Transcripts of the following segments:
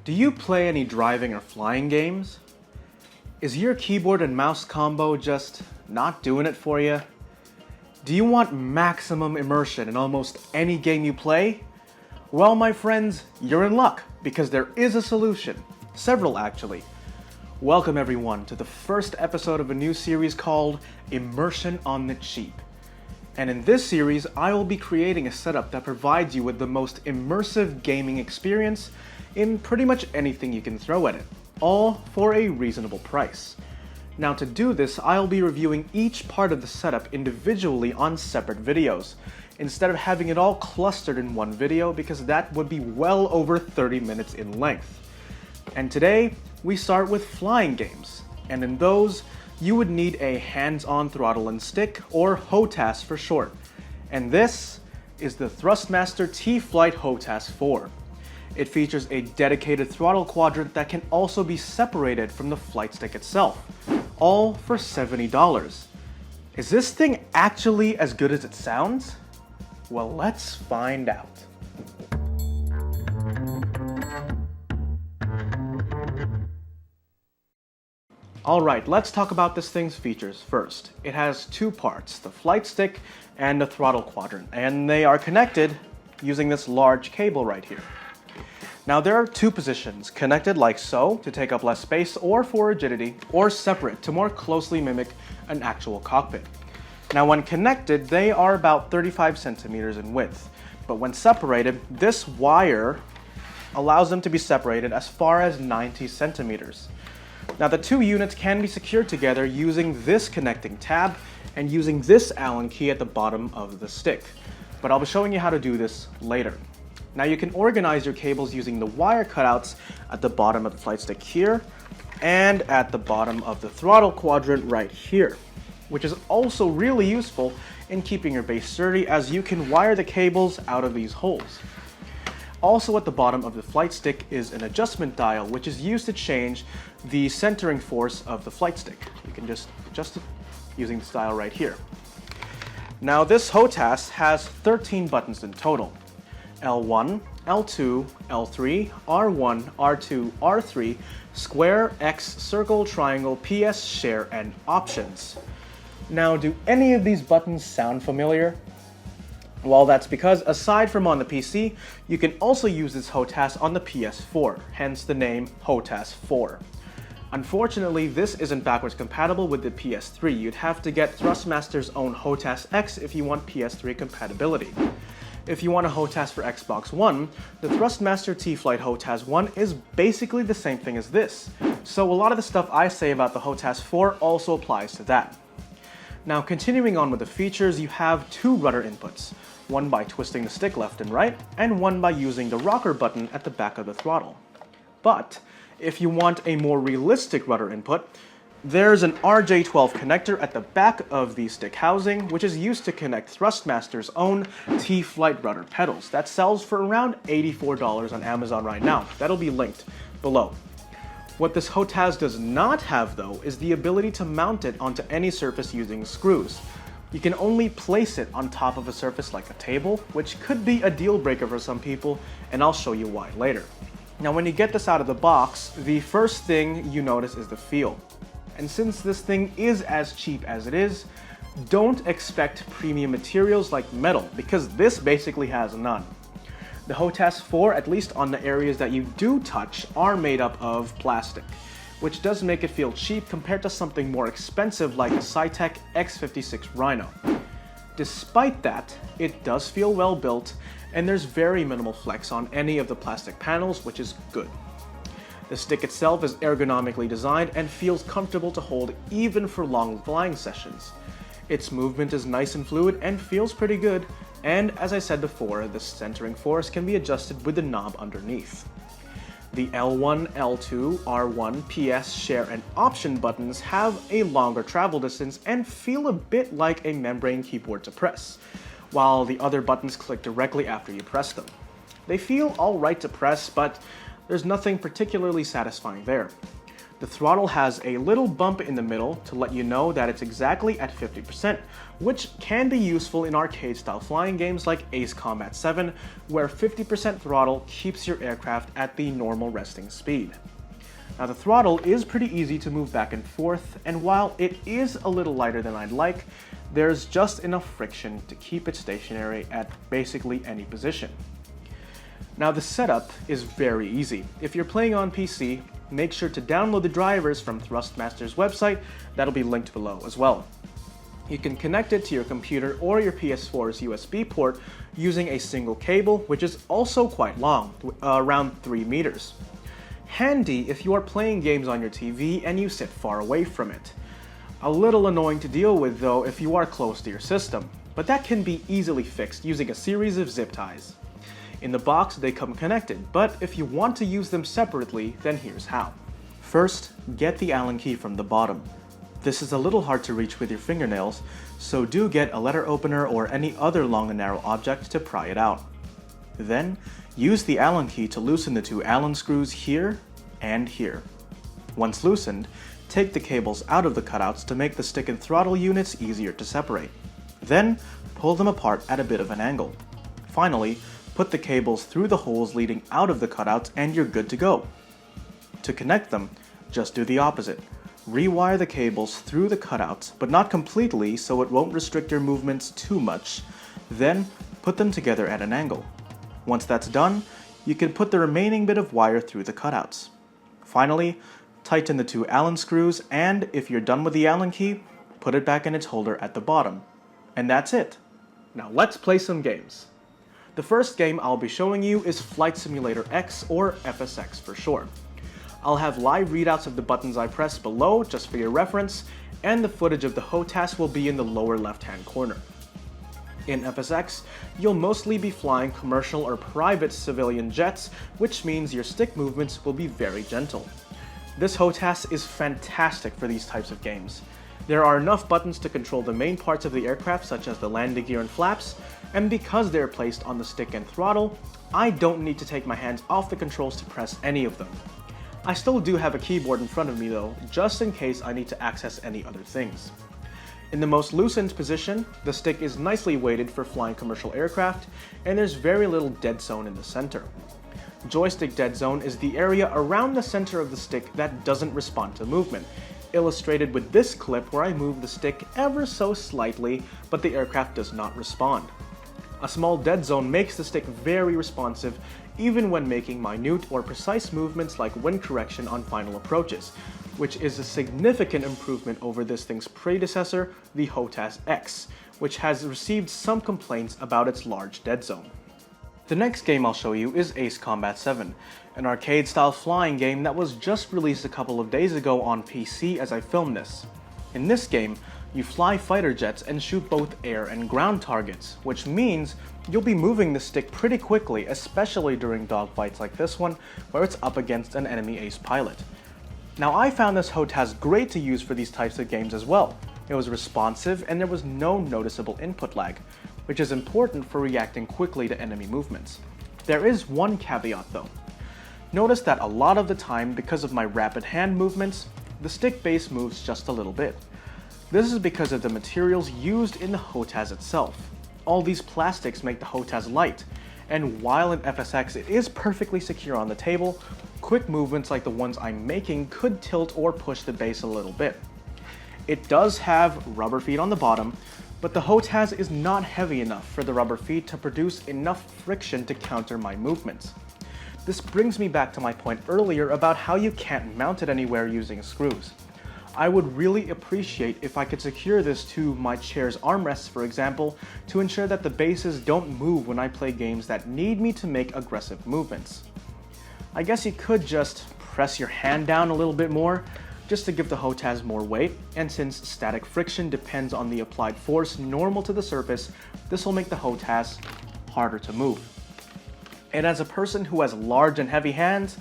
Do you play any driving or flying games? Is your keyboard and mouse combo just not doing it for you? Do you want maximum immersion in almost any game you play? Well, my friends, you're in luck because there is a solution. Several, actually. Welcome everyone to the first episode of a new series called Immersion on the Cheap. And in this series, I will be creating a setup that provides you with the most immersive gaming experience in pretty much anything you can throw at it, all for a reasonable price. Now to do this, I'll be reviewing each part of the setup individually on separate videos, instead of having it all clustered in one video because that would be well over 30 minutes in length. And today, we start with flying games, and in those, you would need a hands-on throttle and stick, or HOTAS for short. And this is the Thrustmaster T.Flight HOTAS 4. It features a dedicated throttle quadrant that can also be separated from the flight stick itself, all for $70. Is this thing actually as good as it sounds? Well, let's find out. Alright, let's talk about this thing's features first. It has two parts, the flight stick and the throttle quadrant, and they are connected using this large cable right here. Now there are two positions, connected like so to take up less space or for rigidity, or separate to more closely mimic an actual cockpit. Now when connected, they are about 35 centimeters in width, but when separated, this wire allows them to be separated as far as 90 centimeters. Now the two units can be secured together using this connecting tab and using this Allen key at the bottom of the stick, but I'll be showing you how to do this later. Now you can organize your cables using the wire cutouts at the bottom of the flight stick here and at the bottom of the throttle quadrant right here, which is also really useful in keeping your base sturdy as you can wire the cables out of these holes. Also at the bottom of the flight stick is an adjustment dial, which is used to change the centering force of the flight stick. You can just adjust it using this dial right here. Now this HOTAS has 13 buttons in total. L1, L2, L3, R1, R2, R3, square, X, circle, triangle, PS, share, and options. Now, do any of these buttons sound familiar? Well, that's because aside from on the PC, you can also use this HOTAS on the PS4, hence the name HOTAS 4. Unfortunately, this isn't backwards compatible with the PS3. You'd have to get Thrustmaster's own HOTAS X if you want PS3 compatibility. If you want a HOTAS for Xbox One, the Thrustmaster T.Flight HOTAS 1 is basically the same thing as this. So a lot of the stuff I say about the HOTAS 4 also applies to that. Now continuing on with the features, you have two rudder inputs, one by twisting the stick left and right, and one by using the rocker button at the back of the throttle. But if you want a more realistic rudder input, there's an RJ12 connector at the back of the stick housing, which is used to connect Thrustmaster's own T-Flight rudder pedals. That sells for around $84 on Amazon right now. That'll be linked below. What this HOTAS does not have, though, is the ability to mount it onto any surface using screws. You can only place it on top of a surface like a table, which could be a deal breaker for some people, and I'll show you why later. Now when you get this out of the box, the first thing you notice is the feel. And since this thing is as cheap as it is, don't expect premium materials like metal, because this basically has none. The HOTAS 4, at least on the areas that you do touch, are made up of plastic, which does make it feel cheap compared to something more expensive like the Saitek X56 Rhino. Despite that, it does feel well built, and there's very minimal flex on any of the plastic panels, which is good. The stick itself is ergonomically designed and feels comfortable to hold even for long flying sessions. Its movement is nice and fluid and feels pretty good, and as I said before, the centering force can be adjusted with the knob underneath. The L1, L2, R1, PS, share, and option buttons have a longer travel distance and feel a bit like a membrane keyboard to press, while the other buttons click directly after you press them. They feel alright to press, but there's nothing particularly satisfying there. The throttle has a little bump in the middle to let you know that it's exactly at 50%, which can be useful in arcade-style flying games like Ace Combat 7, where 50% throttle keeps your aircraft at the normal resting speed. Now the throttle is pretty easy to move back and forth, and while it is a little lighter than I'd like, there's just enough friction to keep it stationary at basically any position. Now the setup is very easy. If you're playing on PC, make sure to download the drivers from Thrustmaster's website, that'll be linked below as well. You can connect it to your computer or your PS4's USB port using a single cable, which is also quite long, around 3 meters. Handy if you are playing games on your TV and you sit far away from it. A little annoying to deal with though if you are close to your system, but that can be easily fixed using a series of zip ties. In the box they come connected, but if you want to use them separately, then here's how. First, get the Allen key from the bottom. This is a little hard to reach with your fingernails, so do get a letter opener or any other long and narrow object to pry it out. Then, use the Allen key to loosen the 2 Allen screws here and here. Once loosened, take the cables out of the cutouts to make the stick and throttle units easier to separate. Then, pull them apart at a bit of an angle. Finally, put the cables through the holes leading out of the cutouts and you're good to go. To connect them, just do the opposite. Rewire the cables through the cutouts, but not completely so it won't restrict your movements too much. Then, put them together at an angle. Once that's done, you can put the remaining bit of wire through the cutouts. Finally, tighten the 2 Allen screws, and if you're done with the Allen key, put it back in its holder at the bottom. And that's it. Now let's play some games. The first game I'll be showing you is Flight Simulator X, or FSX for short. I'll have live readouts of the buttons I press below just for your reference, and the footage of the HOTAS will be in the lower left-hand corner. In FSX, you'll mostly be flying commercial or private civilian jets, which means your stick movements will be very gentle. This HOTAS is fantastic for these types of games. There are enough buttons to control the main parts of the aircraft, such as the landing gear and flaps, and because they're placed on the stick and throttle, I don't need to take my hands off the controls to press any of them. I still do have a keyboard in front of me though, just in case I need to access any other things. In the most loosened position, the stick is nicely weighted for flying commercial aircraft, and there's very little dead zone in the center. Joystick dead zone is the area around the center of the stick that doesn't respond to movement, illustrated with this clip where I move the stick ever so slightly, but the aircraft does not respond. A small dead zone makes the stick very responsive, even when making minute or precise movements like wind correction on final approaches, which is a significant improvement over this thing's predecessor, the HOTAS X, which has received some complaints about its large dead zone. The next game I'll show you is Ace Combat 7, an arcade-style flying game that was just released a couple of days ago on PC as I filmed this. In this game, you fly fighter jets and shoot both air and ground targets, which means you'll be moving the stick pretty quickly, especially during dogfights like this one, where it's up against an enemy ace pilot. Now I found this HOTAS great to use for these types of games as well. It was responsive and there was no noticeable input lag, which is important for reacting quickly to enemy movements. There is one caveat though. Notice that a lot of the time, because of my rapid hand movements, the stick base moves just a little bit. This is because of the materials used in the HOTAS itself. All these plastics make the HOTAS light, and while in FSX it is perfectly secure on the table, quick movements like the ones I'm making could tilt or push the base a little bit. It does have rubber feet on the bottom, but the HOTAS is not heavy enough for the rubber feet to produce enough friction to counter my movements. This brings me back to my point earlier about how you can't mount it anywhere using screws. I would really appreciate if I could secure this to my chair's armrests, for example, to ensure that the bases don't move when I play games that need me to make aggressive movements. I guess you could just press your hand down a little bit more, just to give the HOTAS more weight, and since static friction depends on the applied force normal to the surface, this will make the HOTAS harder to move. And as a person who has large and heavy hands,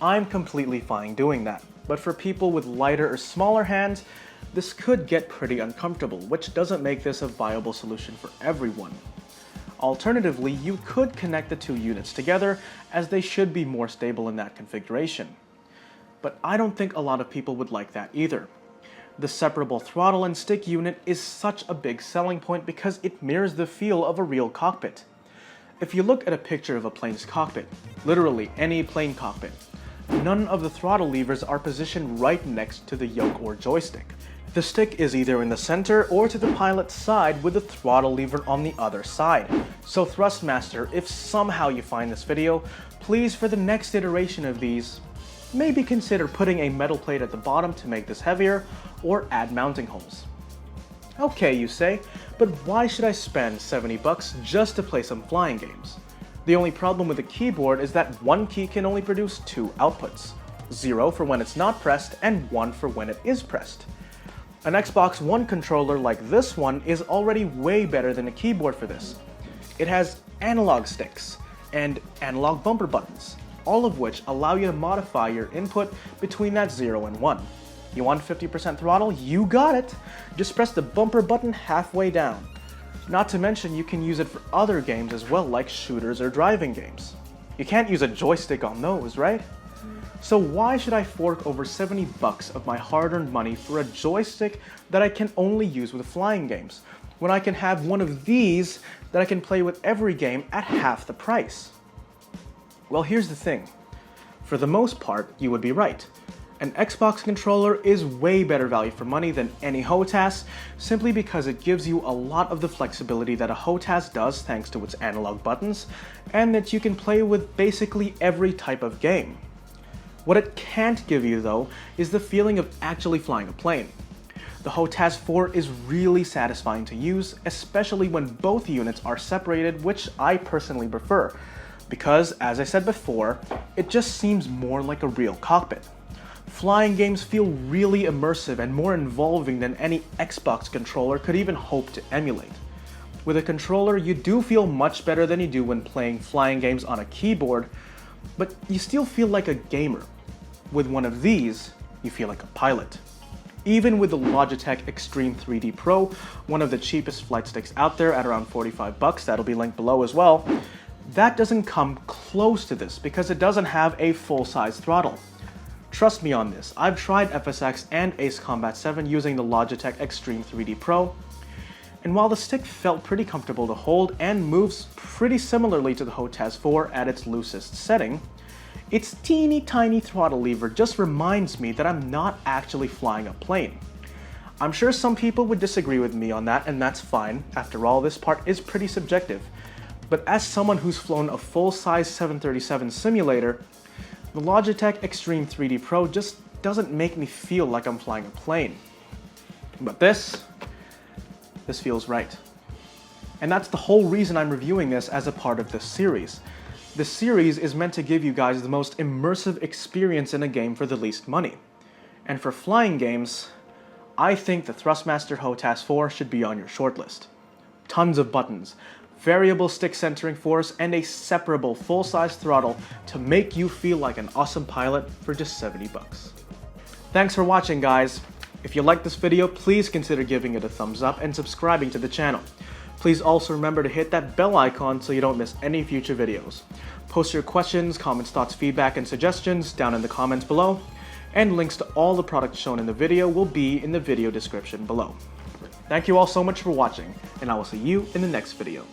I'm completely fine doing that. But for people with lighter or smaller hands, this could get pretty uncomfortable, which doesn't make this a viable solution for everyone. Alternatively, you could connect the two units together, as they should be more stable in that configuration. but I don't think a lot of people would like that either. The separable throttle and stick unit is such a big selling point because it mirrors the feel of a real cockpit. If you look at a picture of a plane's cockpit, literally any plane cockpit, none of the throttle levers are positioned right next to the yoke or joystick. The stick is either in the center or to the pilot's side with the throttle lever on the other side. So Thrustmaster, if somehow you find this video, please for the next iteration of these, maybe consider putting a metal plate at the bottom to make this heavier, or add mounting holes. Okay, you say, but why should I spend 70 bucks just to play some flying games? The only problem with the keyboard is that one key can only produce two outputs. 0 for when it's not pressed, and 1 for when it is pressed. An Xbox One controller like this one is already way better than a keyboard for this. It has analog sticks and analog bumper buttons, all of which allow you to modify your input between that 0 and 1. You want 50% throttle? You got it! Just press the bumper button halfway down. Not to mention you can use it for other games as well, like shooters or driving games. You can't use a joystick on those, right? So why should I fork over 70 bucks of my hard-earned money for a joystick that I can only use with flying games, when I can have one of these that I can play with every game at half the price? Well, here's the thing. For the most part, you would be right. An Xbox controller is way better value for money than any HOTAS, simply because it gives you a lot of the flexibility that a HOTAS does thanks to its analog buttons, and that you can play with basically every type of game. What it can't give you, though, is the feeling of actually flying a plane. The HOTAS 4 is really satisfying to use, especially when both units are separated, which I personally prefer, because, as I said before, it just seems more like a real cockpit. Flying games feel really immersive and more involving than any Xbox controller could even hope to emulate. With a controller, you do feel much better than you do when playing flying games on a keyboard, but you still feel like a gamer. With one of these, you feel like a pilot. Even with the Logitech Extreme 3D Pro, one of the cheapest flight sticks out there at around 45 bucks, that'll be linked below as well, that doesn't come close to this because it doesn't have a full-size throttle. Trust me on this, I've tried FSX and Ace Combat 7 using the Logitech Extreme 3D Pro, and while the stick felt pretty comfortable to hold and moves pretty similarly to the HOTAS 4 at its loosest setting, its teeny tiny throttle lever just reminds me that I'm not actually flying a plane. I'm sure some people would disagree with me on that, and that's fine. After all, this part is pretty subjective. But as someone who's flown a full-size 737 simulator, the Logitech Extreme 3D Pro just doesn't make me feel like I'm flying a plane. But this feels right. And that's the whole reason I'm reviewing this as a part of this series. This series is meant to give you guys the most immersive experience in a game for the least money. And for flying games, I think the Thrustmaster HOTAS 4 should be on your shortlist. Tons of buttons, variable stick centering force, and a separable full-size throttle to make you feel like an awesome pilot for just 70 bucks. Thanks for watching, guys. If you liked this video, please consider giving it a thumbs up and subscribing to the channel. Please also remember to hit that bell icon so you don't miss any future videos. Post your questions, comments, thoughts, feedback, and suggestions down in the comments below, and links to all the products shown in the video will be in the video description below. Thank you all so much for watching, and I will see you in the next video.